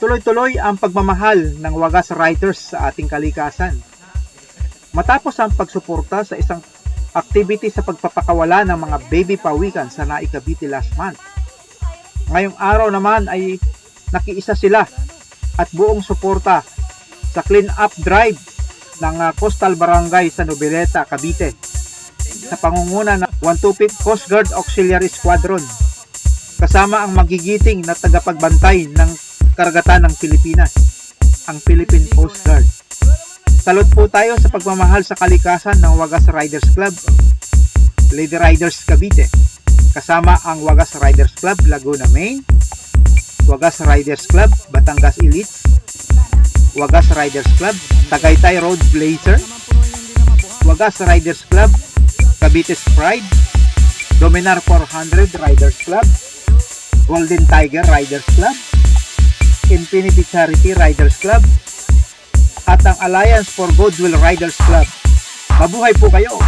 Tuloy-tuloy ang pagmamahal ng Wagas Riders sa ating kalikasan. Matapos ang pagsuporta sa isang activity sa pagpapakawala ng mga baby pawikan sa Naik Cavite last month, ngayong araw naman ay nakiisa sila at buong suporta sa clean up drive ng Coastal Barangay sa Noveleta, Cavite sa pangunguna ng 125th Coast Guard Auxiliary Squadron kasama ang magigiting na tagapagbantay ng karagatan ng Pilipinas, ang Philippine Coast Guard. Salud po tayo sa pagmamahal sa kalikasan ng Wagas Riders Club, Lady Riders Cavite, kasama ang Wagas Riders Club Laguna Main, Wagas Riders Club Batangas Elites, Wagas Riders Club Tagaytay Road Blazer, Wagas Riders Club Cavite's Pride, Dominar 400 Riders Club, Golden Tiger Riders Club, Infinity Charity Riders Club, at ang Alliance for Goodwill Riders Club. Mabuhay po kayo!